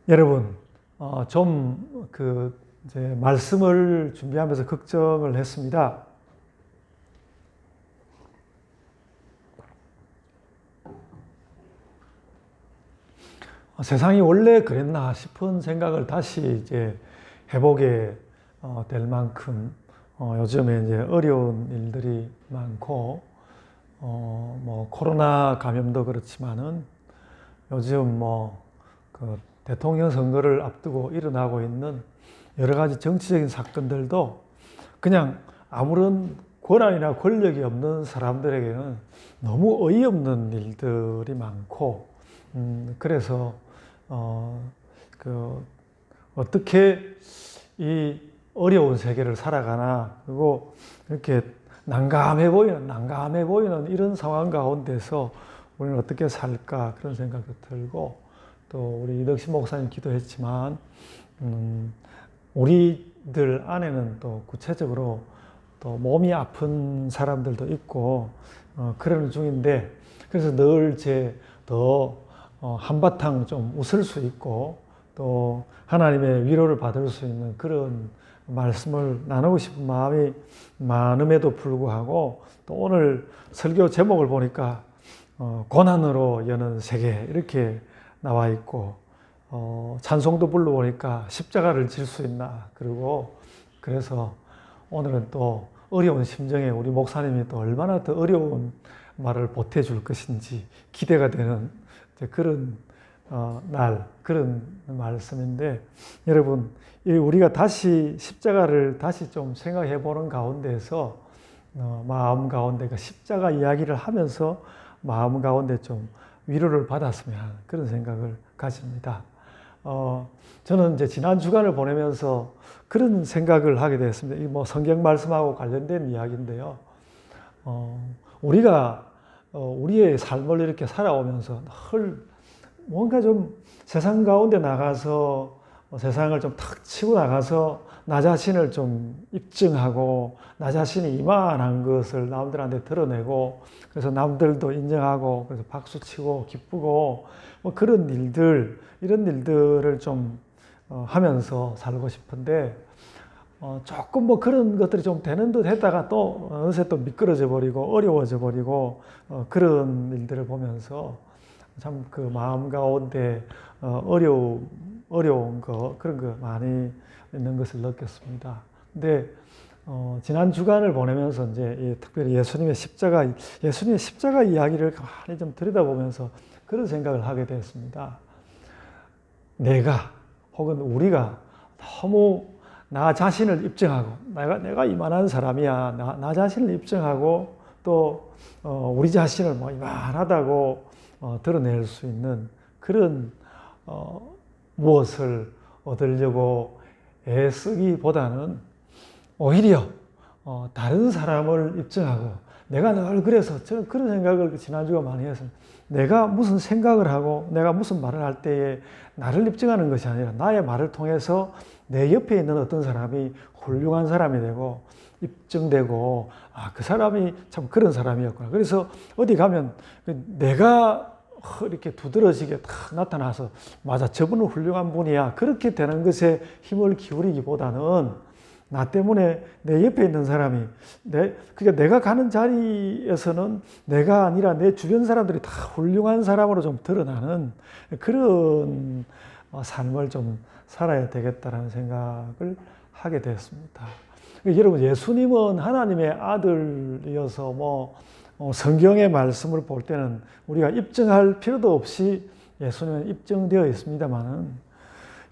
여러분, 이제 말씀을 준비하면서 걱정을 했습니다. 세상이 원래 그랬나 싶은 생각을 다시 이제 해보게 될 만큼 요즘에 이제 어려운 일들이 많고 뭐 코로나 감염도 그렇지만은 요즘 그 대통령 선거를 앞두고 일어나고 있는 여러 가지 정치적인 사건들도 그냥 아무런 권한이나 권력이 없는 사람들에게는 너무 어이없는 일들이 많고 그래서 어떻게 이 어려운 세계를 살아가나, 그리고 이렇게 난감해 보이는 이런 상황 가운데서 우리는 어떻게 살까, 그런 생각도 들고, 또 우리 이덕신 목사님 기도했지만, 우리들 안에는 또 구체적으로 또 몸이 아픈 사람들도 있고, 그러는 중인데, 그래서 늘 더 한바탕 좀 웃을 수 있고 또 하나님의 위로를 받을 수 있는 그런 말씀을 나누고 싶은 마음이 많음에도 불구하고, 또 오늘 설교 제목을 보니까 고난으로 여는 세계 이렇게 나와 있고, 찬송도 불러보니까 십자가를 질 수 있나, 그래서 오늘은 또 어려운 심정에 우리 목사님이 또 얼마나 더 어려운 말을 보태줄 것인지 기대가 되는 그런 그런 말씀인데, 여러분, 우리가 다시 십자가를 다시 좀 생각해 보는 가운데서 마음 가운데 그 십자가 이야기를 하면서 마음 가운데 좀 위로를 받았으면 하는 그런 생각을 가집니다. 저는 이제 지난 주간을 보내면서 그런 생각을 하게 됐습니다. 이 성경 말씀하고 관련된 이야기인데요. 우리가 우리의 삶을 이렇게 살아오면서 늘 뭔가 좀 세상 가운데 나가서 세상을 좀 탁 치고 나가서 나 자신을 좀 입증하고 나 자신이 이만한 것을 남들한테 드러내고, 그래서 남들도 인정하고 그래서 박수치고 기쁘고 그런 이런 일들을 좀 하면서 살고 싶은데, 조금 그런 것들이 좀 되는 듯 했다가 또 어느새 또 미끄러져 버리고 어려워져 버리고 그런 일들을 보면서 참 그 마음 가운데 어려운 그런 거 많이 있는 것을 느꼈습니다. 근데 지난 주간을 보내면서 이제 특별히 예수님의 십자가 이야기를 많이 좀 들여다보면서 그런 생각을 하게 되었습니다. 내가 혹은 우리가 너무 나 자신을 입증하고 내가 이만한 사람이야, 나 자신을 입증하고 또 우리 자신을 이만하다고 드러낼 수 있는 그런 무엇을 얻으려고 애쓰기보다는 오히려 다른 사람을 입증하고, 내가 늘 그래서 저는 그런 생각을 지난주가 많이 했습니다. 내가 무슨 생각을 하고 내가 무슨 말을 할 때에 나를 입증하는 것이 아니라 나의 말을 통해서 내 옆에 있는 어떤 사람이 훌륭한 사람이 되고 입증되고, 그 사람이 참 그런 사람이었구나. 그래서 어디 가면 내가 이렇게 두드러지게 탁 나타나서 맞아, 저분은 훌륭한 분이야, 그렇게 되는 것에 힘을 기울이기보다는 나 때문에 내 옆에 있는 사람이 그러니까 내가 가는 자리에서는 내가 아니라 내 주변 사람들이 다 훌륭한 사람으로 좀 드러나는 그런 삶을 좀 살아야 되겠다라는 생각을 하게 됐습니다. 여러분, 예수님은 하나님의 아들이어서 성경의 말씀을 볼 때는 우리가 입증할 필요도 없이 예수님은 입증되어 있습니다만은,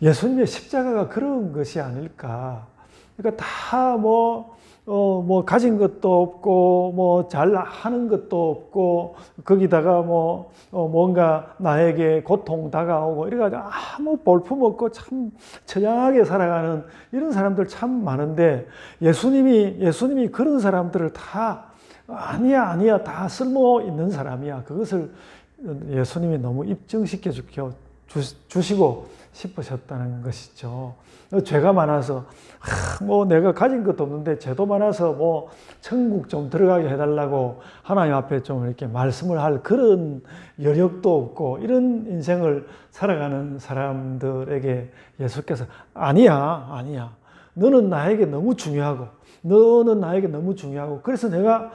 예수님의 십자가가 그런 것이 아닐까. 그러니까 다 가진 것도 없고 잘하는 것도 없고 거기다가 뭔가 나에게 고통 다가오고 이래가지고 아무 볼품없고 참 처량하게 살아가는 이런 사람들 참 많은데, 예수님이 그런 사람들을 다 아니야 다 쓸모 있는 사람이야, 그것을 예수님이 너무 입증시켜 주시고 싶으셨다는 것이죠. 죄가 많아서 뭐 내가 가진 것도 없는데 죄도 많아서 뭐 천국 좀 들어가게 해달라고 하나님 앞에 좀 이렇게 말씀을 할 그런 여력도 없고 이런 인생을 살아가는 사람들에게 예수께서 아니야. 너는 나에게 너무 중요하고 그래서 내가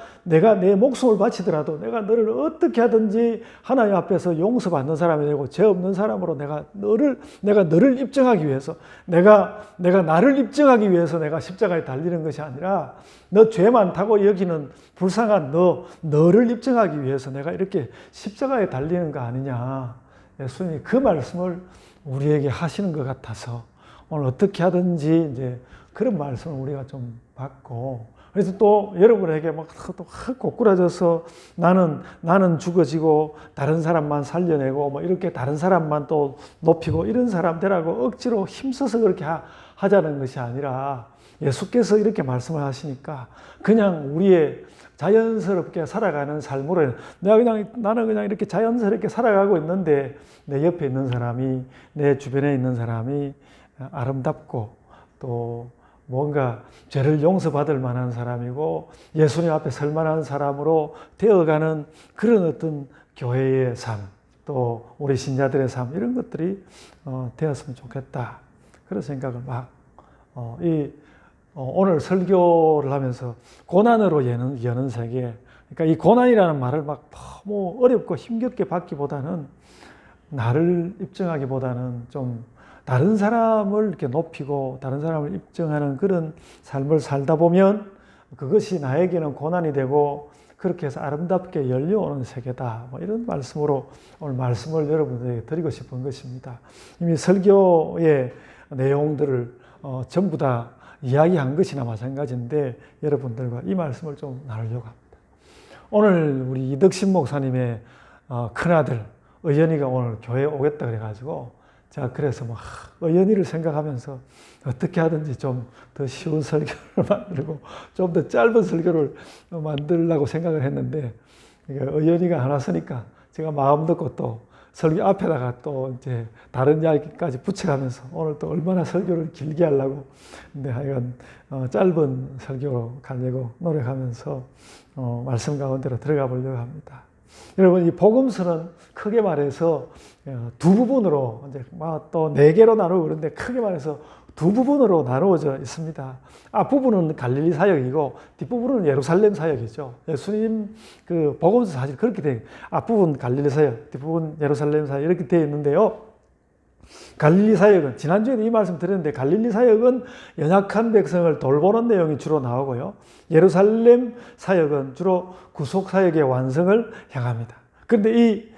내 목숨을 바치더라도 내가 너를 어떻게 하든지 하나님 앞에서 용서받는 사람이 되고 죄 없는 사람으로 내가 너를 입증하기 위해서 내가 나를 입증하기 위해서 내가 십자가에 달리는 것이 아니라 너 죄 많다고 여기는 불쌍한 너를 입증하기 위해서 내가 이렇게 십자가에 달리는 거 아니냐. 예수님이 그 말씀을 우리에게 하시는 것 같아서 오늘 어떻게 하든지 이제 그런 말씀을 우리가 좀 받고, 그래서 또 여러분에게 막 또 고꾸라져서 나는 죽어지고 다른 사람만 살려내고 뭐 이렇게 다른 사람만 또 높이고 이런 사람 되라고 억지로 힘써서 그렇게 하자는 것이 아니라 예수께서 이렇게 말씀을 하시니까 그냥 우리의 자연스럽게 살아가는 삶으로 나는 그냥 이렇게 자연스럽게 살아가고 있는데 내 옆에 있는 사람이 내 주변에 있는 사람이 아름답고 또 뭔가 죄를 용서받을 만한 사람이고 예수님 앞에 설 만한 사람으로 되어가는 그런 어떤 교회의 삶, 또 우리 신자들의 삶 이런 것들이 되었으면 좋겠다. 그런 생각을 오늘 설교를 하면서 고난으로 여는 세계, 그러니까 이 고난이라는 말을 막 너무 어렵고 힘겹게 받기보다는 나를 입증하기보다는 좀 다른 사람을 이렇게 높이고 다른 사람을 입증하는 그런 삶을 살다 보면 그것이 나에게는 고난이 되고 그렇게 해서 아름답게 열려오는 세계다. 뭐 이런 말씀으로 오늘 말씀을 여러분들에게 드리고 싶은 것입니다. 이미 설교의 내용들을 전부 다 이야기한 것이나 마찬가지인데 여러분들과 이 말씀을 좀 나누려고 합니다. 오늘 우리 이덕신 목사님의 큰아들 의연이가 오늘 교회에 오겠다 그래가지고 자, 그래서 의연이를 생각하면서 어떻게 하든지 좀 더 쉬운 설교를 만들고 좀 더 짧은 설교를 만들려고 생각을 했는데 의연이가 안 왔으니까 제가 마음 듣고 또 설교 앞에다가 또 이제 다른 이야기까지 붙여가면서 오늘 또 얼마나 설교를 길게 하려고 근데 하여간 짧은 설교로 가려고 노력하면서 말씀 가운데로 들어가 보려고 합니다. 여러분, 이 복음서는 크게 말해서 두 부분으로 이제 또 네 개로 나누고 그런데 크게 말해서 두 부분으로 나누어져 있습니다. 앞부분은 갈릴리 사역이고 뒷부분은 예루살렘 사역이죠. 예수님 그 복음서 사실 그렇게 돼 앞부분 갈릴리 사역, 뒷부분 예루살렘 사역 이렇게 되어 있는데요. 갈릴리 사역은 지난주에도 이 말씀 드렸는데 갈릴리 사역은 연약한 백성을 돌보는 내용이 주로 나오고요. 예루살렘 사역은 주로 구속 사역의 완성을 향합니다. 그런데 이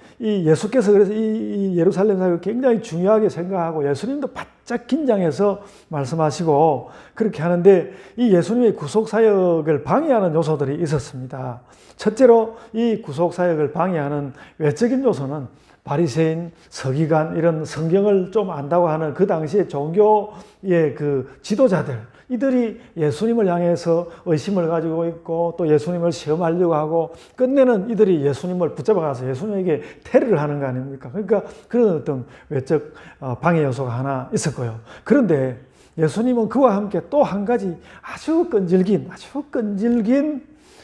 예수께서 그래서 이 예루살렘 사역을 굉장히 중요하게 생각하고 예수님도 바짝 긴장해서 말씀하시고 그렇게 하는데 이 예수님의 구속 사역을 방해하는 요소들이 있었습니다. 첫째로 이 구속 사역을 방해하는 외적인 요소는 바리새인, 서기관 이런 성경을 좀 안다고 하는 그 당시에 종교의 그 지도자들 이들이 예수님을 향해서 의심을 가지고 있고 또 예수님을 시험하려고 하고 끝내는 이들이 예수님을 붙잡아가서 예수님에게 테러를 하는 거 아닙니까? 그러니까 그런 어떤 외적 방해 요소가 하나 있었고요. 그런데 예수님은 그와 함께 또 한 가지 아주 끈질긴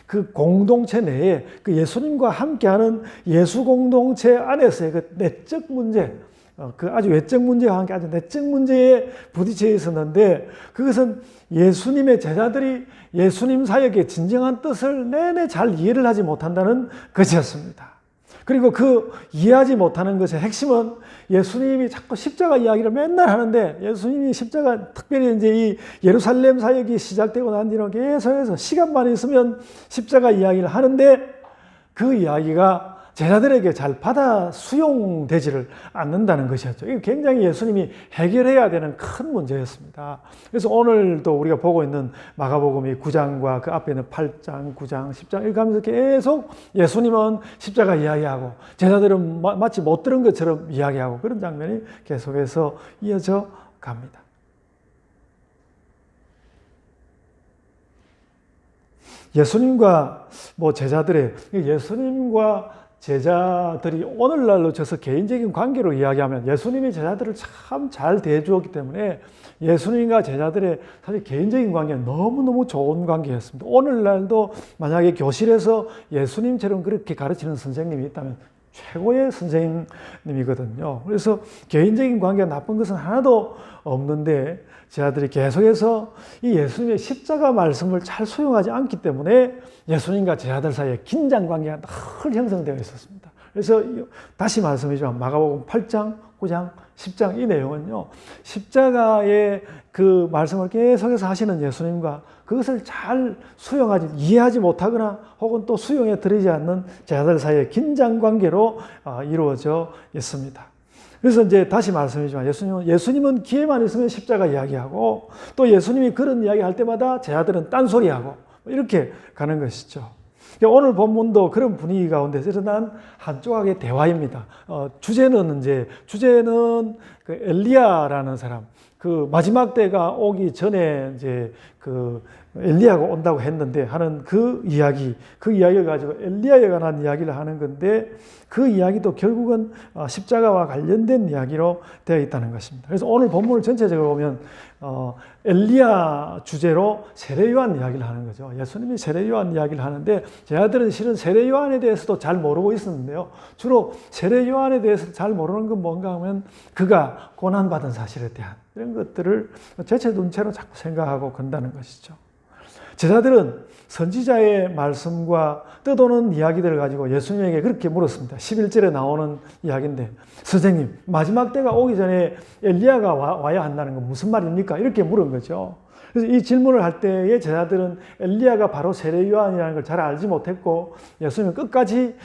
그 공동체 내에 그 예수님과 함께하는 예수 공동체 안에서의 그 내적 문제, 그 아주 외적 문제와 함께 아주 내적 문제에 부딪혀 있었는데 그것은 예수님의 제자들이 예수님 사역의 진정한 뜻을 내내 잘 이해를 하지 못한다는 것이었습니다. 그리고 그 이해하지 못하는 것의 핵심은 예수님이 자꾸 십자가 이야기를 맨날 하는데 예수님이 십자가 특별히 이제 이 예루살렘 사역이 시작되고 난 뒤로 계속해서 시간만 있으면 십자가 이야기를 하는데 그 이야기가 제자들에게 잘 받아 수용되지를 않는다는 것이었죠. 이게 굉장히 예수님이 해결해야 되는 큰 문제였습니다. 그래서 오늘도 우리가 보고 있는 마가복음이 9장과 그 앞에 있는 8장, 9장, 10장 이렇게 하면서 계속 예수님은 십자가 이야기하고 제자들은 마치 못 들은 것처럼 이야기하고 그런 장면이 계속해서 이어져 갑니다. 예수님과 예수님과 제자들이 오늘날로 쳐서 개인적인 관계로 이야기하면 예수님이 제자들을 참 잘 대해주었기 때문에 예수님과 제자들의 사실 개인적인 관계는 너무너무 좋은 관계였습니다. 오늘날도 만약에 교실에서 예수님처럼 그렇게 가르치는 선생님이 있다면 최고의 선생님이거든요. 그래서 개인적인 관계가 나쁜 것은 하나도 없는데 제자들이 계속해서 이 예수님의 십자가 말씀을 잘 수용하지 않기 때문에 예수님과 제자들 사이에 긴장 관계가 늘 형성되어 있었습니다. 그래서 다시 말씀이지만 마가복음 8장, 9장, 10장 이 내용은요, 십자가의 그 말씀을 계속해서 하시는 예수님과 그것을 잘 수용하지, 이해하지 못하거나 혹은 또 수용해 드리지 않는 제자들 사이의 긴장 관계로 이루어져 있습니다. 그래서 이제 다시 말씀이지만 예수님은 기회만 있으면 십자가 이야기하고 또 예수님이 그런 이야기 할 때마다 제자들은 딴소리하고 이렇게 가는 것이죠. 오늘 본문도 그런 분위기 가운데 일어난 한 조각의 대화입니다. 주제는 그 엘리야라는 사람, 그 마지막 때가 오기 전에 이제 그 엘리야가 온다고 했는데 하는 그 이야기를 가지고 엘리야에 관한 이야기를 하는 건데 그 이야기도 결국은 십자가와 관련된 이야기로 되어 있다는 것입니다. 그래서 오늘 본문을 전체적으로 보면 엘리야 주제로 세례 요한 이야기를 하는 거죠. 예수님이 세례 요한 이야기를 하는데 제자들은 실은 세례 요한에 대해서도 잘 모르고 있었는데요. 주로 세례 요한에 대해서 잘 모르는 건 뭔가 하면 그가 고난받은 사실에 대한 이런 것들을 제체 눈체로 자꾸 생각하고 건다는 것이죠. 제자들은 선지자의 말씀과 떠도는 이야기들을 가지고 예수님에게 그렇게 물었습니다. 11절에 나오는 이야기인데 선생님, 마지막 때가 오기 전에 엘리야가 와야 한다는 건 무슨 말입니까? 이렇게 물은 거죠. 그래서 이 질문을 할 때의 제자들은 엘리야가 바로 세례 요한이라는 걸 잘 알지 못했고 예수님은 끝까지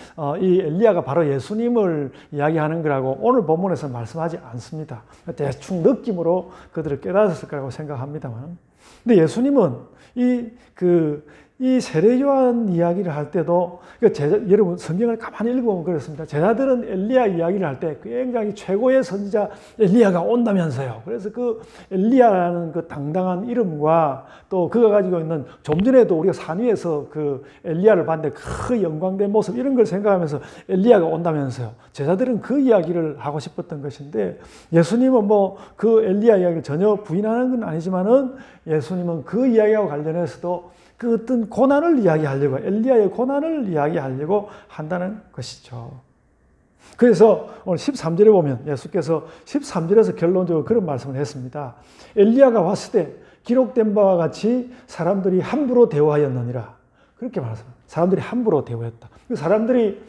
이 엘리야가 바로 예수님을 이야기하는 거라고 오늘 본문에서 말씀하지 않습니다. 대충 느낌으로 그들을 깨달았을 거라고 생각합니다만, 근데 예수님은 이 세례 요한 이야기를 할 때도 여러분 성경을 가만히 읽어보면 그렇습니다. 제자들은 엘리야 이야기를 할 때 굉장히 최고의 선지자 엘리야가 온다면서요. 그래서 그 엘리야라는 그 당당한 이름과 또 그가 가지고 있는 좀 전에도 우리가 산 위에서 그 엘리야를 봤는데 그 영광된 모습 이런 걸 생각하면서 엘리야가 온다면서요. 제자들은 그 이야기를 하고 싶었던 것인데 예수님은 뭐 그 엘리야 이야기를 전혀 부인하는 건 아니지만은 예수님은 그 이야기와 관련해서도 그 어떤 고난을 이야기하려고, 엘리야의 고난을 이야기하려고 한다는 것이죠. 그래서 오늘 13절에 보면 예수께서 13절에서 결론적으로 그런 말씀을 했습니다. 엘리야가 왔을 때 기록된 바와 같이 사람들이 함부로 대우하였느니라. 그렇게 말했습니다. 사람들이 함부로 대우했다. 사람들이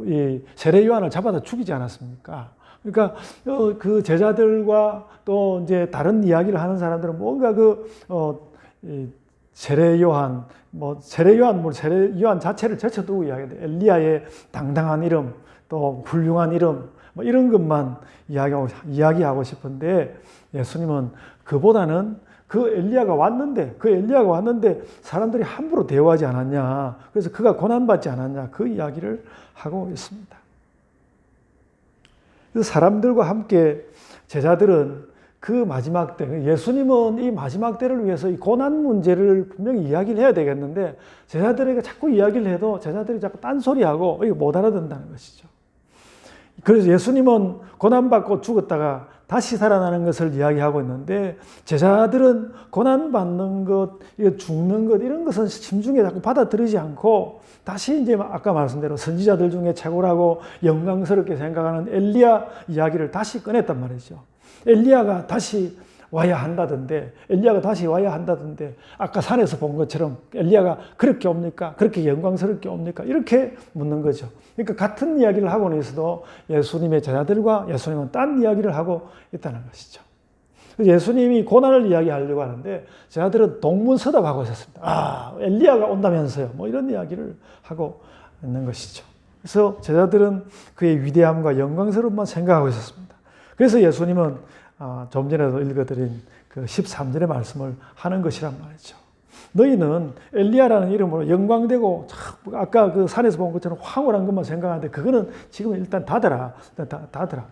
이 세례 요한을 잡아다 죽이지 않았습니까? 그러니까 그 제자들과 또 이제 다른 이야기를 하는 사람들은 뭔가 세례 요한 자체를 제쳐두고 이야기하는데 엘리야의 당당한 이름, 또 훌륭한 이름, 뭐 이런 것만 이야기하고 싶은데 예수님은 그보다는 그 엘리야가 왔는데 사람들이 함부로 대우하지 않았냐, 그래서 그가 고난받지 않았냐, 그 이야기를 하고 있습니다. 그래서 사람들과 함께 제자들은 그 마지막 때, 예수님은 이 마지막 때를 위해서 이 고난 문제를 분명히 이야기를 해야 되겠는데 제자들에게 자꾸 이야기를 해도 제자들이 자꾸 딴소리하고 이거 못 알아듣는다는 것이죠. 그래서 예수님은 고난받고 죽었다가 다시 살아나는 것을 이야기하고 있는데 제자들은 고난받는 것, 죽는 것 이런 것은 심중에 자꾸 받아들이지 않고 다시 이제 아까 말씀대로 선지자들 중에 최고라고 영광스럽게 생각하는 엘리야 이야기를 다시 꺼냈단 말이죠. 엘리야가 다시 와야 한다던데 아까 산에서 본 것처럼 엘리야가 그렇게 옵니까? 그렇게 영광스럽게 옵니까? 이렇게 묻는 거죠. 그러니까 같은 이야기를 하고는 있어도 예수님의 제자들과 예수님은 딴 이야기를 하고 있다는 것이죠. 예수님이 고난을 이야기하려고 하는데 제자들은 동문서답하고 있었습니다. 엘리야가 온다면서요. 뭐 이런 이야기를 하고 있는 것이죠. 그래서 제자들은 그의 위대함과 영광스러움만 생각하고 있었습니다. 그래서 예수님은 좀 전에도 읽어드린 그 13절의 말씀을 하는 것이란 말이죠. 너희는 엘리야라는 이름으로 영광되고 아까 그 산에서 본 것처럼 황홀한 것만 생각하는데 그거는 지금 일단 닫아라.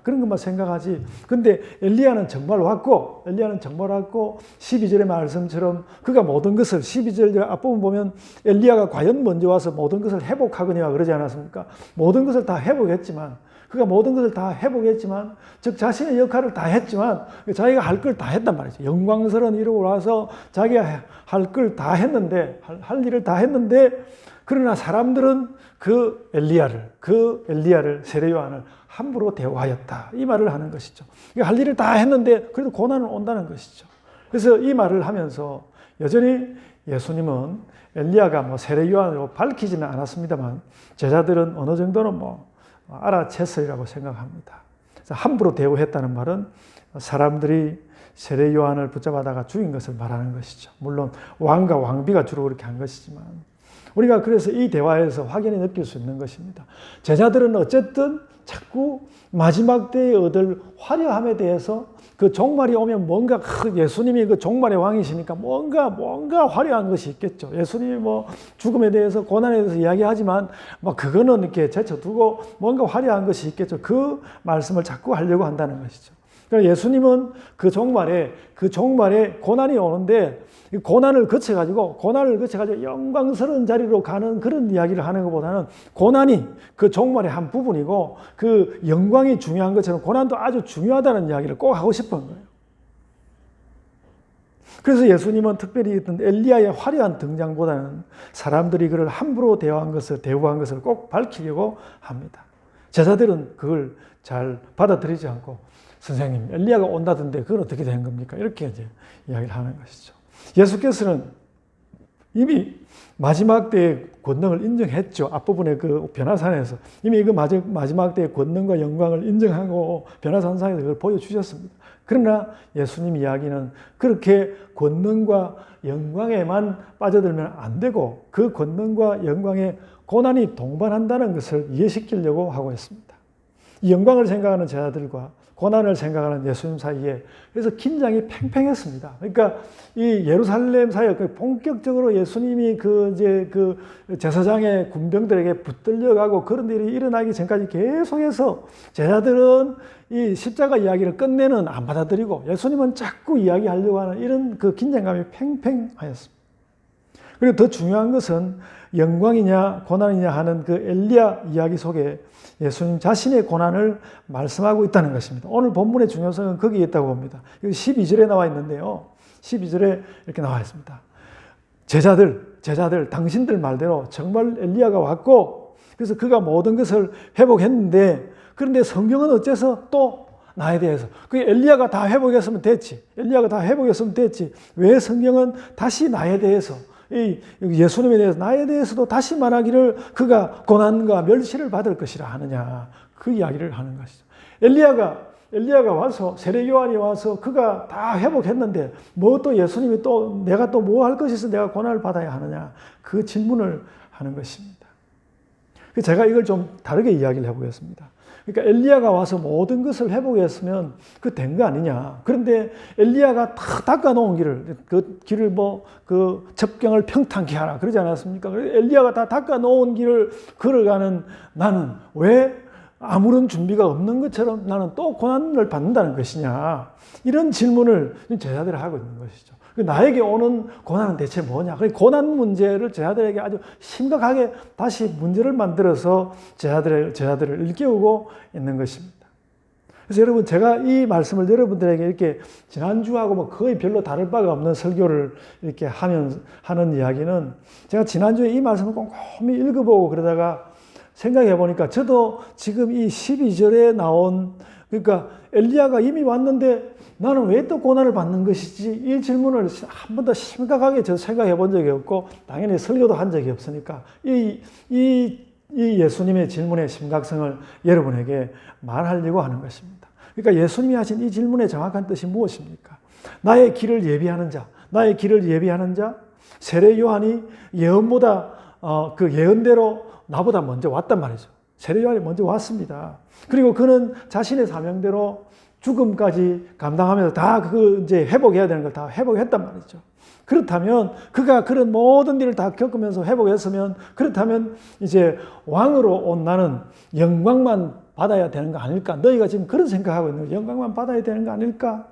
그런 것만 생각하지. 근데 엘리야는 정말 왔고 12절의 말씀처럼 그가 모든 것을 12절 앞부분 보면 엘리야가 과연 먼저 와서 모든 것을 회복하거니와 그러지 않았습니까? 모든 것을 다 회복했지만 그가 모든 것을 다 회복했지만 즉 자신의 역할을 다 했지만 자기가 할 걸 다 했단 말이죠. 영광스러운 이루고 와서 자기가 할 걸 다 했는데 할 일을 다 했는데 그러나 사람들은 그 엘리야를 세례 요한을 함부로 대우하였다. 이 말을 하는 것이죠. 할 일을 다 했는데 그래도 고난은 온다는 것이죠. 그래서 이 말을 하면서 여전히 예수님은 엘리야가 세례 요한으로 밝히지는 않았습니다만 제자들은 어느 정도는 알아챘으리라고 생각합니다. 함부로 대우했다는 말은 사람들이 세례 요한을 붙잡아다가 죽인 것을 말하는 것이죠. 물론 왕과 왕비가 주로 그렇게 한 것이지만 우리가 그래서 이 대화에서 확연히 느낄 수 있는 것입니다. 제자들은 어쨌든 자꾸 마지막 때에 얻을 화려함에 대해서 그 종말이 오면 뭔가 예수님이 그 종말의 왕이시니까 뭔가 화려한 것이 있겠죠. 예수님이 죽음에 대해서 고난에 대해서 이야기하지만 그거는 이렇게 제쳐두고 뭔가 화려한 것이 있겠죠. 그 말씀을 자꾸 하려고 한다는 것이죠. 그러니까 예수님은 그 종말에 고난이 오는데 고난을 거쳐가지고 영광스러운 자리로 가는 그런 이야기를 하는 것보다는 고난이 그 종말의 한 부분이고 그 영광이 중요한 것처럼 고난도 아주 중요하다는 이야기를 꼭 하고 싶은 거예요. 그래서 예수님은 특별히 어떤 엘리야의 화려한 등장보다는 사람들이 그를 함부로 대우한 것을 꼭 밝히려고 합니다. 제자들은 그걸 잘 받아들이지 않고 선생님 엘리야가 온다던데 그건 어떻게 된 겁니까? 이렇게 이제 이야기를 하는 것이죠. 예수께서는 이미 마지막 때의 권능을 인정했죠. 앞부분의 그 변화산에서 이미 그 마지막 때의 권능과 영광을 인정하고 변화산상에서 그걸 보여주셨습니다. 그러나 예수님 이야기는 그렇게 권능과 영광에만 빠져들면 안 되고 그 권능과 영광에 고난이 동반한다는 것을 이해시키려고 하고 있습니다. 이 영광을 생각하는 제자들과 고난을 생각하는 예수님 사이에 그래서 긴장이 팽팽했습니다. 그러니까 이 예루살렘 사역 본격적으로 예수님이 그 제사장의 군병들에게 붙들려가고 그런 일이 일어나기 전까지 계속해서 제자들은 이 십자가 이야기를 끝내는 안 받아들이고 예수님은 자꾸 이야기하려고 하는 이런 그 긴장감이 팽팽하였습니다. 그리고 더 중요한 것은 영광이냐 고난이냐 하는 그 엘리야 이야기 속에 예수님 자신의 고난을 말씀하고 있다는 것입니다. 오늘 본문의 중요성은 거기에 있다고 봅니다. 12절에 나와 있는데요. 12절에 이렇게 나와 있습니다. 제자들 당신들 말대로 정말 엘리야가 왔고 그래서 그가 모든 것을 회복했는데 그런데 성경은 어째서 또 나에 대해서 그 엘리야가 다 회복했으면 됐지. 왜 성경은 다시 나에 대해서 이 예수님에 대해서 나에 대해서도 다시 말하기를 그가 고난과 멸시를 받을 것이라 하느냐 그 이야기를 하는 것이죠. 엘리야가 와서 세례 요한이 와서 그가 다 회복했는데 또 예수님이 또 내가 또 뭐 할 것이 있어 내가 고난을 받아야 하느냐 그 질문을 하는 것입니다. 제가 이걸 좀 다르게 이야기를 해보겠습니다. 그러니까 엘리야가 와서 모든 것을 회복했으면 그 된 거 아니냐. 그런데 엘리야가 다 닦아놓은 길을 그 접경을 평탄케 하라 그러지 않았습니까? 엘리야가 다 닦아놓은 길을 걸어가는 나는 왜 아무런 준비가 없는 것처럼 나는 또 고난을 받는다는 것이냐. 이런 질문을 제자들이 하고 있는 것이죠. 나에게 오는 고난은 대체 뭐냐? 고난 문제를 제자들에게 아주 심각하게 다시 문제를 만들어서 제자들을 일깨우고 있는 것입니다. 그래서 여러분 제가 이 말씀을 여러분들에게 이렇게 지난주하고 거의 별로 다를 바가 없는 설교를 이렇게 하는 이야기는 제가 지난주에 이 말씀을 꼼꼼히 읽어보고 그러다가 생각해 보니까 저도 지금 이 12절에 나온 그러니까 엘리야가 이미 왔는데 나는 왜 또 고난을 받는 것이지? 이 질문을 한 번도 심각하게 저 생각해 본 적이 없고 당연히 설교도 한 적이 없으니까 이 예수님의 질문의 심각성을 여러분에게 말하려고 하는 것입니다. 그러니까 예수님이 하신 이 질문의 정확한 뜻이 무엇입니까? 나의 길을 예비하는 자, 세례 요한이 예언보다 그 예언대로 나보다 먼저 왔단 말이죠. 세례 요한이 먼저 왔습니다. 그리고 그는 자신의 사명대로 죽음까지 감당하면서 다 그 이제 회복해야 되는 걸 다 회복했단 말이죠. 그렇다면 그가 그런 모든 일을 다 겪으면서 회복했으면 그렇다면 이제 왕으로 온 나는 영광만 받아야 되는 거 아닐까? 너희가 지금 그런 생각하고 있는 거 영광만 받아야 되는 거 아닐까?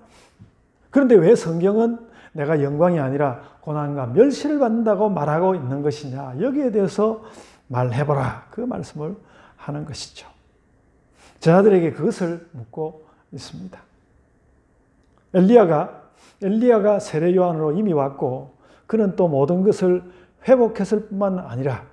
그런데 왜 성경은 내가 영광이 아니라 고난과 멸시를 받는다고 말하고 있는 것이냐? 여기에 대해서 말해보라. 그 말씀을 하는 것이죠. 저자들에게 그것을 묻고 있습니다. 엘리야가 세례 요한으로 이미 왔고 그는 또 모든 것을 회복했을 뿐만 아니라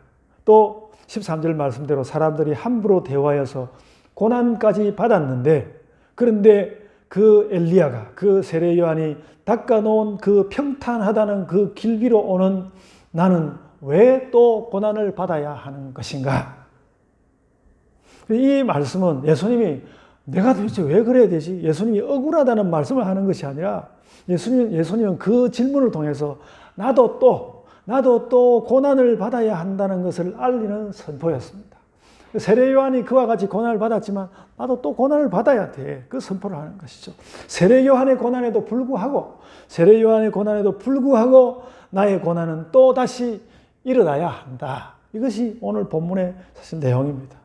또 13절 말씀대로 사람들이 함부로 대화해서 고난까지 받았는데 그런데 그 엘리야가 그 세례 요한이 닦아놓은 그 평탄하다는 그 길 위로 오는 나는 왜 또 고난을 받아야 하는 것인가? 이 말씀은 예수님이 내가 도대체 왜 그래야 되지? 예수님이 억울하다는 말씀을 하는 것이 아니라 예수님은 그 질문을 통해서 나도 또 고난을 받아야 한다는 것을 알리는 선포였습니다. 세례 요한이 그와 같이 고난을 받았지만 나도 또 고난을 받아야 돼. 그 선포를 하는 것이죠. 세례 요한의 고난에도 불구하고 나의 고난은 또 다시 일어나야 한다. 이것이 오늘 본문의 사실 내용입니다.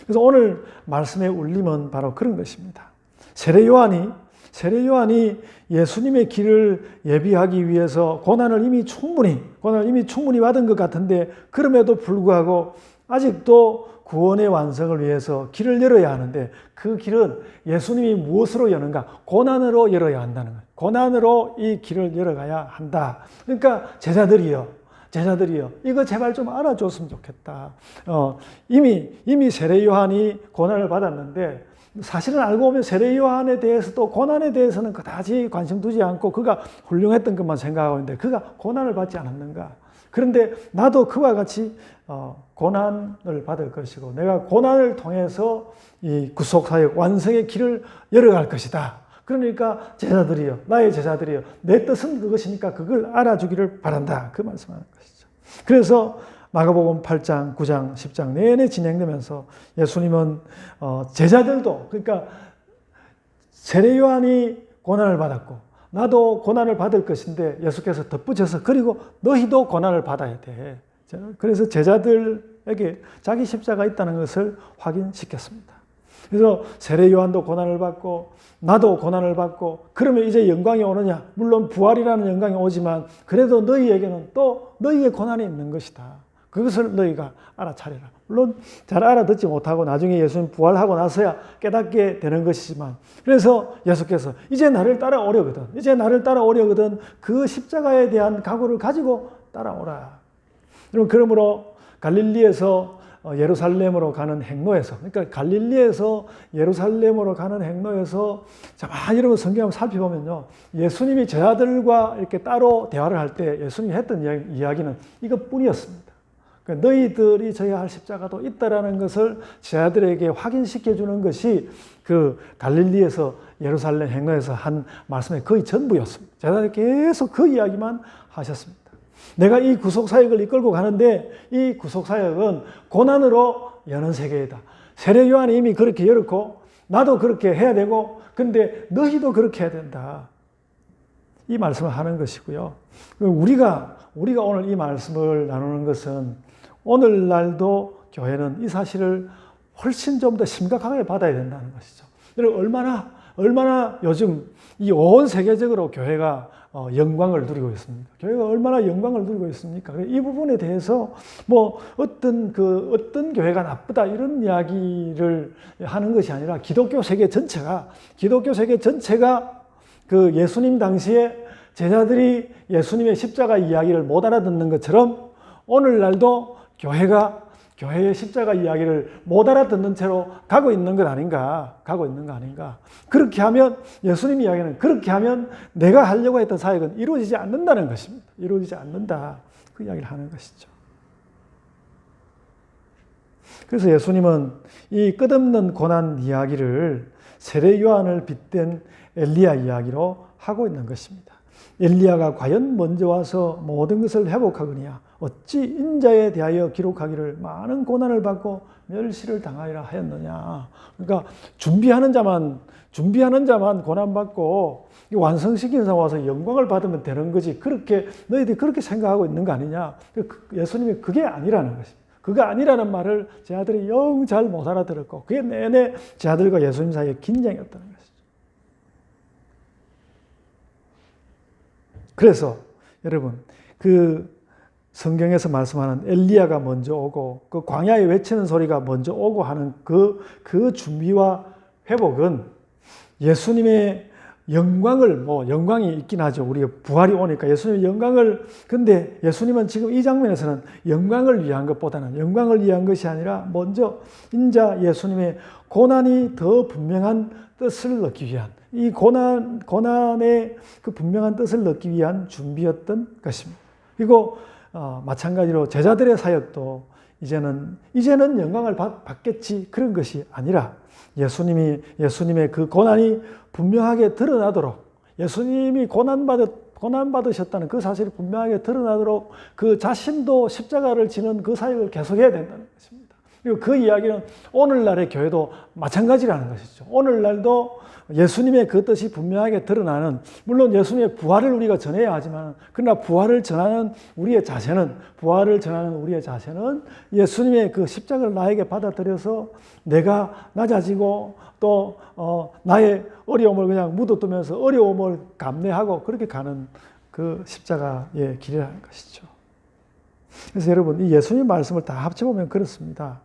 그래서 오늘 말씀의 울림은 바로 그런 것입니다. 세례 요한이 예수님의 길을 예비하기 위해서 고난을 이미 충분히 받은 것 같은데 그럼에도 불구하고 아직도 구원의 완성을 위해서 길을 열어야 하는데 그 길은 예수님이 무엇으로 여는가? 고난으로 열어야 한다는 거예요. 고난으로 이 길을 열어가야 한다. 그러니까 제자들이요. 이거 제발 좀 알아줬으면 좋겠다. 이미 세례 요한이 고난을 받았는데 사실은 알고 보면 세례 요한에 대해서도 고난에 대해서는 그다지 관심 두지 않고 그가 훌륭했던 것만 생각하고 있는데 그가 고난을 받지 않았는가? 그런데 나도 그와 같이 고난을 받을 것이고 내가 고난을 통해서 이 구속사역 완성의 길을 열어갈 것이다. 그러니까 나의 제자들이여 내 뜻은 그것이니까 그걸 알아주기를 바란다. 그 말씀하는 것이죠. 그래서 마가복음 8장, 9장, 10장 내내 진행되면서 예수님은 제자들도 그러니까 세례 요한이 고난을 받았고 나도 고난을 받을 것인데 예수께서 덧붙여서 그리고 너희도 고난을 받아야 돼. 그래서 제자들에게 자기 십자가 있다는 것을 확인시켰습니다. 그래서 세례 요한도 고난을 받고 나도 고난을 받고 그러면 이제 영광이 오느냐? 물론 부활이라는 영광이 오지만 그래도 너희에게는 또 너희의 고난이 있는 것이다. 그것을 너희가 알아차려라. 물론 잘 알아듣지 못하고 나중에 예수님 부활하고 나서야 깨닫게 되는 것이지만 그래서 예수께서 이제 나를 따라오려거든 그 십자가에 대한 각오를 가지고 따라오라. 그러므로 갈릴리에서 예루살렘으로 가는 행로에서 그러니까 갈릴리에서 예루살렘으로 가는 행로에서 여러분 성경을 살펴보면요 예수님이 제자들과 이렇게 따로 대화를 할 때 예수님이 했던 이야기는 이것뿐이었습니다. 그러니까 너희들이 져야 할 십자가도 있다라는 것을 제자들에게 확인시켜 주는 것이 그 갈릴리에서 예루살렘 행로에서 한 말씀의 거의 전부였습니다. 제자들이 계속 그 이야기만 하셨습니다. 내가 이 구속사역을 이끌고 가는데 이 구속사역은 고난으로 여는 세계이다. 세례 요한이 이미 그렇게 열었고 나도 그렇게 해야 되고 근데 너희도 그렇게 해야 된다. 이 말씀을 하는 것이고요. 우리가 오늘 이 말씀을 나누는 것은 오늘날도 교회는 이 사실을 훨씬 좀 더 심각하게 받아야 된다는 것이죠. 여러분 얼마나 요즘 이 온 세계적으로 교회가 영광을 누리고 있습니다. 교회가 얼마나 영광을 누리고 있습니까? 이 부분에 대해서 어떤 교회가 나쁘다 이런 이야기를 하는 것이 아니라 기독교 세계 전체가 그 예수님 당시에 제자들이 예수님의 십자가 이야기를 못 알아듣는 것처럼 오늘날도 교회가 교회의 십자가 이야기를 못 알아듣는 채로 가고 있는 거 아닌가. 그렇게 하면 예수님 이야기는 그렇게 하면 내가 하려고 했던 사역은 이루어지지 않는다는 것입니다. 이루어지지 않는다. 그 이야기를 하는 것이죠. 그래서 예수님은 이 끝없는 고난 이야기를 세례 요한을 빗댄 엘리야 이야기로 하고 있는 것입니다. 엘리야가 과연 먼저 와서 모든 것을 회복하거니와 어찌 인자에 대하여 기록하기를 많은 고난을 받고 멸시를 당하리라 하였느냐. 그러니까 준비하는 자만 준비하는 자만 고난받고 완성시키는 사람 와서 영광을 받으면 되는 거지. 그렇게 너희들이 그렇게 생각하고 있는 거 아니냐. 예수님이 그게 아니라는 것입니다. 그거 아니라는 말을 제 아들이 영 잘 못 알아들었고 그게 내내 제 아들과 예수님 사이에 긴장이었다는 것이죠. 그래서 여러분 그 성경에서 말씀하는 엘리야가 먼저 오고 그 광야에 외치는 소리가 먼저 오고 하는 그 준비와 회복은 예수님의 영광을 영광이 있긴 하죠. 우리가 부활이 오니까 예수님의 영광을 근데 예수님은 지금 이 장면에서는 영광을 위한 것보다는 영광을 위한 것이 아니라 먼저 인자 예수님의 고난이 더 분명한 뜻을 넣기 위한 이 고난의 그 분명한 뜻을 넣기 위한 준비였던 것입니다. 그리고 마찬가지로 제자들의 사역도 이제는 영광을 받겠지 그런 것이 아니라 예수님의 그 고난이 분명하게 드러나도록 예수님이 고난받으셨다는 그 사실이 분명하게 드러나도록 그 자신도 십자가를 지는 그 사역을 계속해야 된다는 것입니다. 그리고 그 이야기는 오늘날의 교회도 마찬가지라는 것이죠. 오늘날도 예수님의 그 뜻이 분명하게 드러나는 물론 예수님의 부활을 우리가 전해야 하지만 그러나 부활을 전하는 우리의 자세는 예수님의 그 십자가를 나에게 받아들여서 내가 낮아지고 또 나의 어려움을 그냥 묻어두면서 어려움을 감내하고 그렇게 가는 그 십자가의 길이라는 것이죠. 그래서 여러분 이 예수님 말씀을 다 합쳐보면 그렇습니다.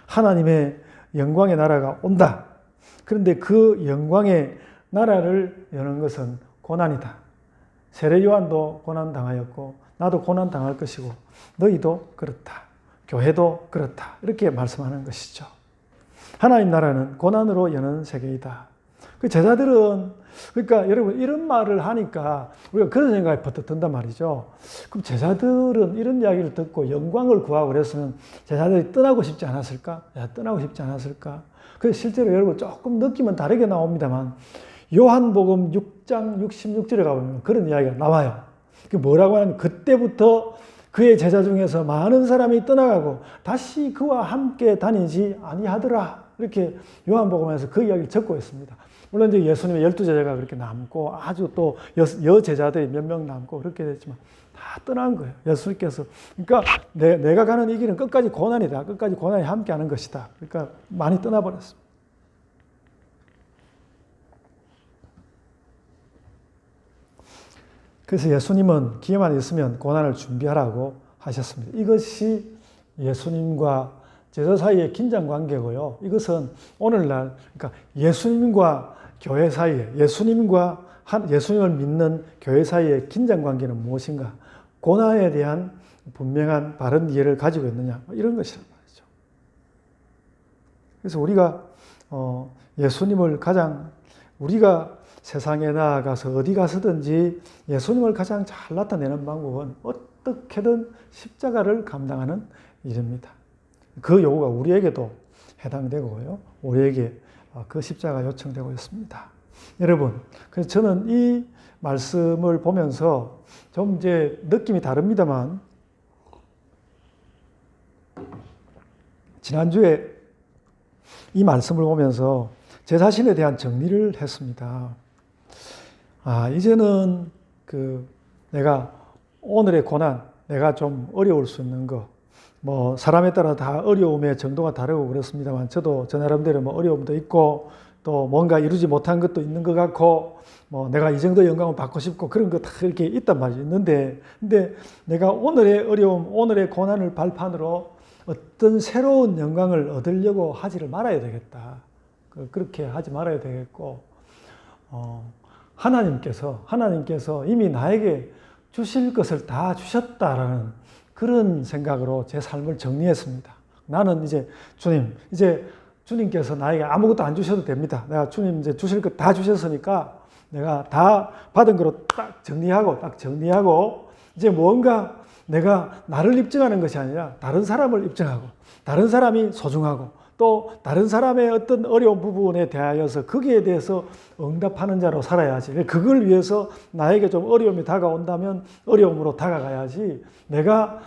하나님의 영광의 나라가 온다. 그런데 그 영광의 나라를 여는 것은 고난이다. 세례 요한도 고난당하였고 나도 고난당할 것이고 너희도 그렇다. 교회도 그렇다. 이렇게 말씀하는 것이죠. 하나님 나라는 고난으로 여는 세계이다. 그 제자들은 그러니까 여러분 이런 말을 하니까 우리가 그런 생각이 버뜩 든단 말이죠. 그럼 제자들은 이런 이야기를 듣고 영광을 구하고 그랬으면 제자들이 떠나고 싶지 않았을까? 떠나고 싶지 않았을까? 그래서 실제로 여러분 조금 느낌은 다르게 나옵니다만 요한복음 6장 66절에 가보면 그런 이야기가 나와요. 그게 뭐라고 하냐면 그때부터 그의 제자 중에서 많은 사람이 떠나가고 다시 그와 함께 다니지 아니하더라. 이렇게 요한복음에서 그 이야기를 적고 있습니다. 물론 이제 예수님의 12제자가 그렇게 남고 아주 또 여제자들이 몇 명 남고 그렇게 됐지만 다 떠난 거예요. 예수님께서. 그러니까 내가 가는 이 길은 끝까지 고난이다. 끝까지 고난이 함께 하는 것이다. 그러니까 많이 떠나버렸습니다. 그래서 예수님은 기회만 있으면 고난을 준비하라고 하셨습니다. 이것이 예수님과 제자 사이의 긴장 관계고요. 이것은 오늘날 그러니까 예수님과 교회 사이에 예수님을 믿는 교회 사이의 긴장 관계는 무엇인가? 고난에 대한 분명한 바른 이해를 가지고 있느냐? 이런 것이란 말이죠. 그래서 우리가 예수님을 우리가 세상에 나아가서 어디 가서든지 예수님을 가장 잘 나타내는 방법은 어떻게든 십자가를 감당하는 일입니다. 그 요구가 우리에게도 해당되고요. 우리에게 그 십자가 요청되고 있습니다. 여러분, 그래서 저는 이 말씀을 보면서 좀 이제 느낌이 다릅니다만 지난주에 이 말씀을 보면서 제 자신에 대한 정리를 했습니다. 이제는 내가 오늘의 고난, 내가 좀 어려울 수 있는 거, 사람에 따라 다 어려움의 정도가 다르고 그렇습니다만, 저도 저 나름대로 어려움도 있고, 또 뭔가 이루지 못한 것도 있는 것 같고, 내가 이 정도 영광을 받고 싶고, 그런 거 다 이렇게 있단 말이에요. 근데 내가 오늘의 어려움, 오늘의 고난을 발판으로 어떤 새로운 영광을 얻으려고 하지를 말아야 되겠다. 그렇게 하지 말아야 되겠고, 하나님께서 이미 나에게 주실 것을 다 주셨다라는 그런 생각으로 제 삶을 정리했습니다. 나는 이제 주님께서 나에게 아무것도 안 주셔도 됩니다. 내가 주님 이제 주실 것 다 주셨으니까 내가 다 받은 거로 딱 정리하고 이제 뭔가 내가 나를 입증하는 것이 아니라 다른 사람을 입증하고 다른 사람이 소중하고 또 다른 사람의 어떤 어려운 부분에 대하여서 거기에 대해서 응답하는 자로 살아야지. 그걸 위해서 나에게 좀 어려움이 다가온다면 어려움으로 다가가야지. 내가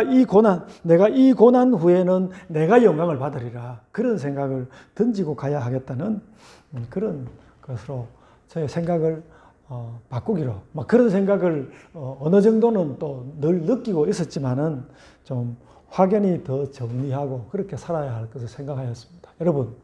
이 고난 후에는 내가 영광을 받으리라. 그런 생각을 던지고 가야 하겠다는 그런 것으로 저의 생각을 바꾸기로, 막 그런 생각을 어느 정도는 또 늘 느끼고 있었지만은 좀 확연히 더 정리하고 그렇게 살아야 할 것을 생각하였습니다. 여러분,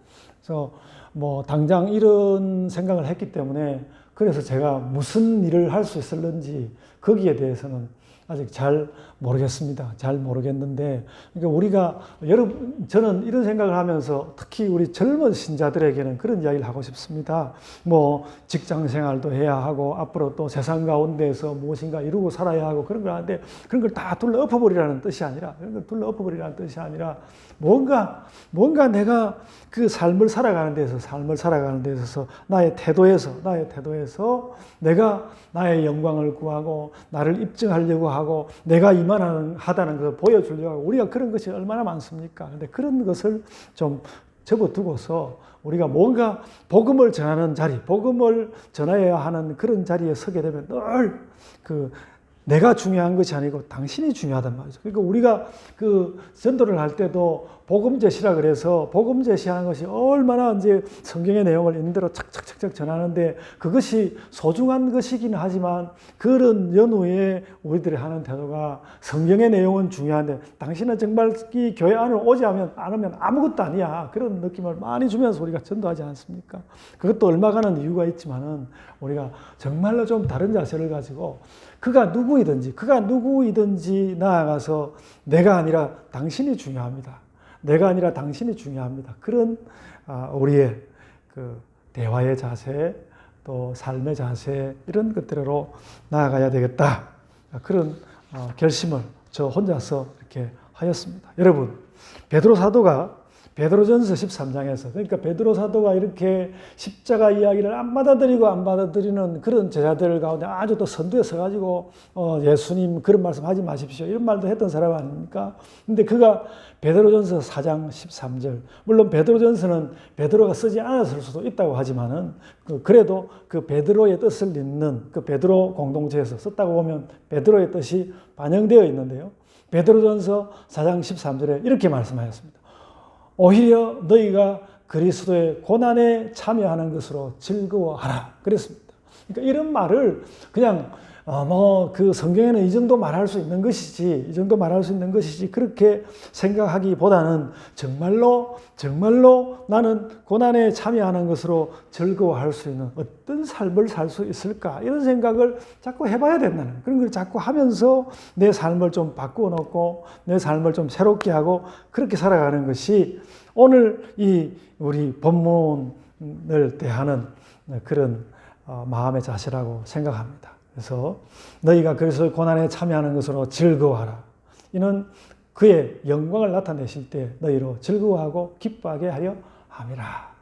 그래서 뭐 당장 이런 생각을 했기 때문에 그래서 제가 무슨 일을 할 수 있을는지 거기에 대해서는 아직 잘 모르겠습니다. 잘 모르겠는데, 그러니까 우리가 저는 이런 생각을 하면서 특히 우리 젊은 신자들에게는 그런 이야기를 하고 싶습니다. 뭐 직장 생활도 해야 하고 앞으로 또 세상 가운데에서 무엇인가 이루고 살아야 하고 그런 걸 하는데, 그런 걸 다 둘러 엎어버리라는 뜻이 아니라, 그런 걸 둘러 엎어버리라는 뜻이 아니라 뭔가 내가 그 삶을 살아가는 데 있어서 나의 태도에서 내가 나의 영광을 구하고 나를 입증하려고 하고 내가 이만하다는 것을 보여주려고 하고, 우리가 그런 것이 얼마나 많습니까? 근데 그런 것을 좀 접어두고서 우리가 뭔가 복음을 전하는 자리, 복음을 전해야 하는 그런 자리에 서게 되면 늘 내가 중요한 것이 아니고 당신이 중요하단 말이죠. 그러니까 우리가 그 전도를 할 때도 복음 제시라 그래서 복음 제시하는 것이 얼마나 이제 성경의 내용을 있는 대로 착착착착 전하는데 그것이 소중한 것이긴 하지만 그런 연후에 우리들이 하는 태도가 성경의 내용은 중요한데 당신은 정말 이 교회 안으로 오지 않으면 아무것도 아니야. 그런 느낌을 많이 주면서 우리가 전도하지 않습니까? 그것도 얼마간은 이유가 있지만은 우리가 정말로 좀 다른 자세를 가지고 그가 누구이든지 나아가서 내가 아니라 당신이 중요합니다. 내가 아니라 당신이 중요합니다. 그런 우리의 그 대화의 자세, 또 삶의 자세 이런 것들로 나아가야 되겠다. 그런 결심을 저 혼자서 이렇게 하였습니다. 여러분, 베드로 사도가 베드로전서 13장에서 그러니까 베드로 사도가 이렇게 십자가 이야기를 안 받아들이는 그런 제자들 가운데 아주 또 선두에 서가지고 예수님 그런 말씀 하지 마십시오 이런 말도 했던 사람 아닙니까? 근데 그가 베드로전서 4장 13절 물론 베드로전서는 베드로가 쓰지 않았을 수도 있다고 하지만은 그래도 그 베드로의 뜻을 잇는 그 베드로 공동체에서 썼다고 보면 베드로의 뜻이 반영되어 있는데요. 베드로전서 4장 13절에 이렇게 말씀하였습니다. 오히려 너희가 그리스도의 고난에 참여하는 것으로 즐거워하라. 그랬습니다. 그러니까 이런 말을 그냥 그 성경에는 이 정도 말할 수 있는 것이지 그렇게 생각하기보다는 정말로 나는 고난에 참여하는 것으로 즐거워할 수 있는 어떤 삶을 살 수 있을까 이런 생각을 자꾸 해봐야 된다는 그런 걸 자꾸 하면서 내 삶을 좀 바꾸어 놓고 내 삶을 좀 새롭게 하고 그렇게 살아가는 것이 오늘 우리 본문을 대하는 그런 마음의 자세라고 생각합니다. 그래서 너희가 그리스도의 고난에 참여하는 것으로 즐거워하라. 이는 그의 영광을 나타내실 때 너희로 즐거워하고 기뻐하게 하려 함이라.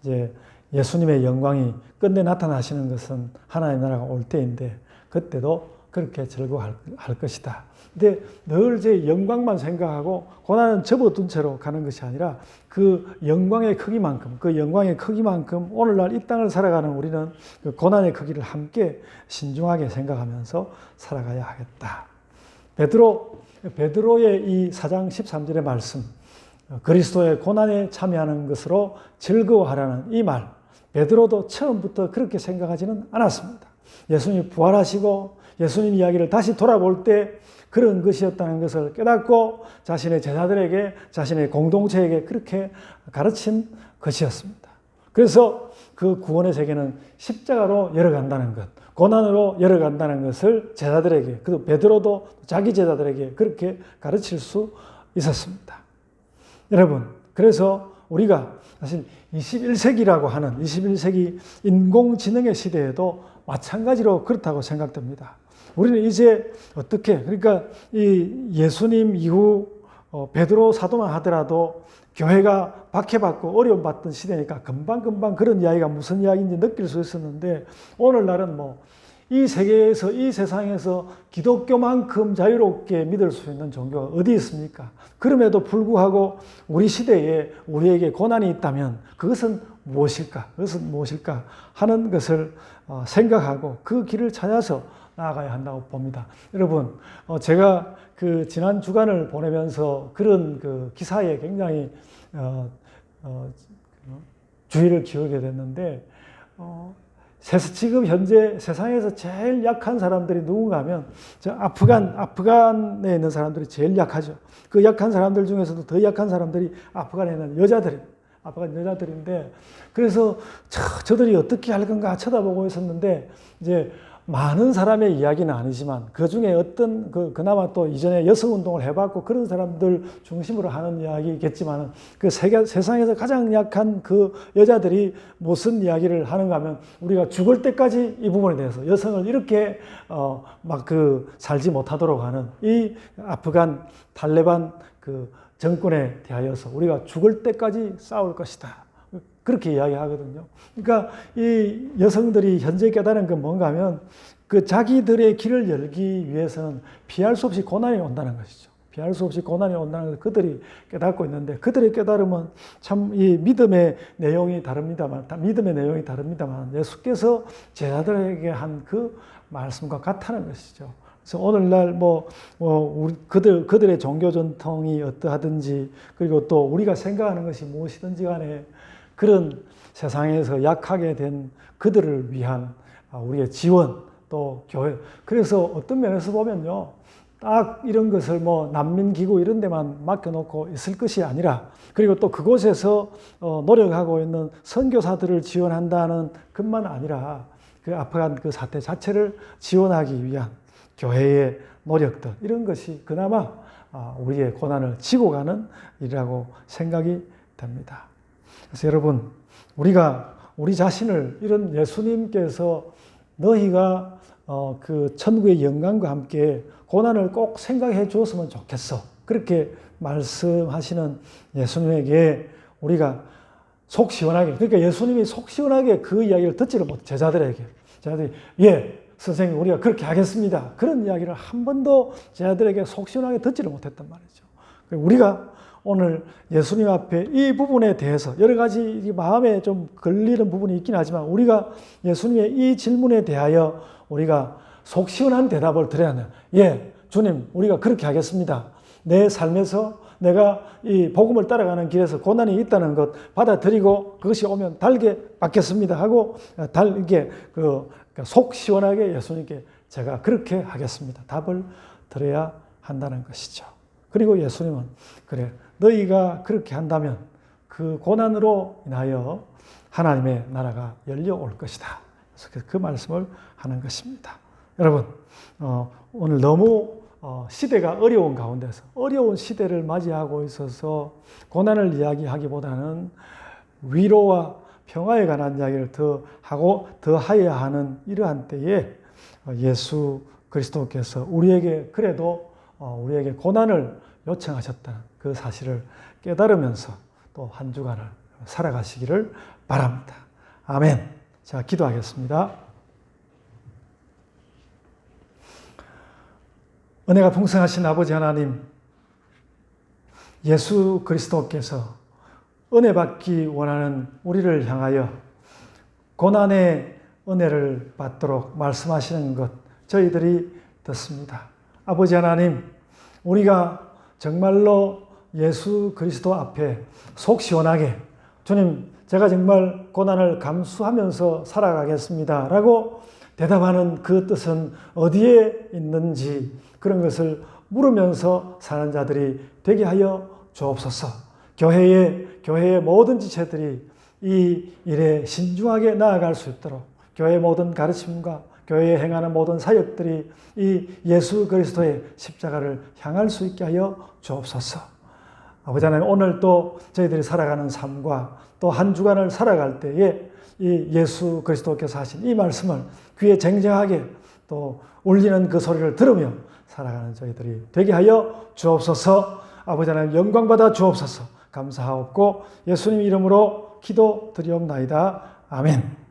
이제 예수님의 영광이 끝내 나타나시는 것은 하나님의 나라가 올 때인데 그때도 그렇게 즐거워할 것이다. 근데 늘 제 영광만 생각하고 고난은 접어둔 채로 가는 것이 아니라 그 영광의 크기만큼 오늘날 이 땅을 살아가는 우리는 그 고난의 크기를 함께 신중하게 생각하면서 살아가야 하겠다. 베드로의 이 4장 13절의 말씀, 그리스도의 고난에 참여하는 것으로 즐거워하라는 이 말, 베드로도 처음부터 그렇게 생각하지는 않았습니다. 예수님이 부활하시고 예수님 이야기를 다시 돌아볼 때 그런 것이었다는 것을 깨닫고 자신의 제자들에게 자신의 공동체에게 그렇게 가르친 것이었습니다. 그래서 그 구원의 세계는 십자가로 열어간다는 것, 고난으로 열어간다는 것을 제자들에게, 그 베드로도 자기 제자들에게 그렇게 가르칠 수 있었습니다. 여러분, 그래서 우리가 사실 21세기라고 하는 21세기 인공지능의 시대에도 마찬가지로 그렇다고 생각됩니다. 우리는 이제 그러니까 이 예수님 이후 베드로 사도만 하더라도 교회가 박해받고 어려움받던 시대니까 금방 그런 이야기가 무슨 이야기인지 느낄 수 있었는데 오늘날은 이 세계에서 이 세상에서 기독교만큼 자유롭게 믿을 수 있는 종교가 어디 있습니까? 그럼에도 불구하고 우리 시대에 우리에게 고난이 있다면 그것은 무엇일까 하는 것을 생각하고 그 길을 찾아서 나아가야 한다고 봅니다. 여러분, 제가 그 지난 주간을 보내면서 그런 그 기사에 굉장히 주의를 기울게 됐는데 지금 현재 세상에서 제일 약한 사람들이 누군가 하면 아프간에 있는 사람들이 제일 약하죠. 그 약한 사람들 중에서도 더 약한 사람들이 아프간에 있는 아프간 여자들인데, 그래서 저들이 어떻게 할 건가 쳐다보고 있었는데, 이제 많은 사람의 이야기는 아니지만 그 중에 어떤 그나마 또 이전에 여성 운동을 해봤고 그런 사람들 중심으로 하는 이야기겠지만, 그 세상에서 가장 약한 그 여자들이 무슨 이야기를 하는가 하면, 우리가 죽을 때까지 이 부분에 대해서 여성을 이렇게 살지 못하도록 하는 이 아프간 탈레반 그 정권에 대하여서 우리가 죽을 때까지 싸울 것이다, 그렇게 이야기하거든요. 그러니까 이 여성들이 현재 깨달은 건 뭔가 하면, 그 자기들의 길을 열기 위해서는 피할 수 없이 고난이 온다는 것이죠. 피할 수 없이 고난이 온다는 것을 그들이 깨닫고 있는데, 그들의 깨달음은 참 이 믿음의 내용이 다릅니다만 예수께서 제자들에게 한 그 말씀과 같다는 것이죠. 그래서 오늘날 그들의 종교 전통이 어떠하든지, 그리고 또 우리가 생각하는 것이 무엇이든지 간에 그런 세상에서 약하게 된 그들을 위한 우리의 지원, 또 교회. 그래서 어떤 면에서 보면요, 딱 이런 것을 난민기구 이런 데만 맡겨놓고 있을 것이 아니라, 그리고 또 그곳에서 노력하고 있는 선교사들을 지원한다는 것만 아니라, 그 아프간 그 사태 자체를 지원하기 위한 교회의 노력들, 이런 것이 그나마 우리의 고난을 지고 가는 일이라고 생각이 됩니다. 그래서 여러분, 우리 자신을 이런 예수님께서 너희가 그 천국의 영광과 함께 고난을 꼭 생각해 주었으면 좋겠어, 그렇게 말씀하시는 예수님에게 우리가 속 시원하게, 그러니까 예수님이 속 시원하게 그 이야기를 듣지를 못해. 제자들이 예, 선생님 우리가 그렇게 하겠습니다, 그런 이야기를 한 번도 제자들에게 속 시원하게 듣지를 못했단 말이죠. 우리가 오늘 예수님 앞에 이 부분에 대해서 여러 가지 마음에 좀 걸리는 부분이 있긴 하지만, 우리가 예수님의 이 질문에 대하여 우리가 속 시원한 대답을 드려야 하는, 예, 주님 우리가 그렇게 하겠습니다, 내 삶에서 내가 이 복음을 따라가는 길에서 고난이 있다는 것 받아들이고 그것이 오면 달게 받겠습니다 하고 속 시원하게 예수님께 제가 그렇게 하겠습니다 답을 드려야 한다는 것이죠. 그리고 예수님은 그래, 너희가 그렇게 한다면 그 고난으로 인하여 하나님의 나라가 열려올 것이다, 그래서 그 말씀을 하는 것입니다. 여러분, 오늘 너무 시대가 어려운 가운데서, 어려운 시대를 맞이하고 있어서 고난을 이야기하기보다는 위로와 평화에 관한 이야기를 더 하여야 하는 이러한 때에 예수 그리스도께서 우리에게 그래도 우리에게 고난을 요청하셨다는 그 사실을 깨달으면서 또 한 주간을 살아가시기를 바랍니다. 아멘. 자, 기도하겠습니다. 은혜가 풍성하신 아버지 하나님, 예수 그리스도께서 은혜 받기 원하는 우리를 향하여 고난의 은혜를 받도록 말씀하시는 것 저희들이 듣습니다. 아버지 하나님, 우리가 정말로 예수 그리스도 앞에 속 시원하게 주님, 제가 정말 고난을 감수하면서 살아가겠습니다 라고 대답하는 그 뜻은 어디에 있는지 그런 것을 물으면서 사는 자들이 되게 하여 주옵소서. 교회의 모든 지체들이 이 일에 신중하게 나아갈 수 있도록 교회의 모든 가르침과 교회에 행하는 모든 사역들이 이 예수 그리스도의 십자가를 향할 수 있게 하여 주옵소서. 아버지 하나님, 오늘 또 저희들이 살아가는 삶과 또 한 주간을 살아갈 때에 이 예수 그리스도께서 하신 이 말씀을 귀에 쟁쟁하게 또 울리는 그 소리를 들으며 살아가는 저희들이 되게 하여 주옵소서. 아버지 하나님, 영광 받아 주옵소서. 감사하옵고 예수님 이름으로 기도드리옵나이다. 아멘.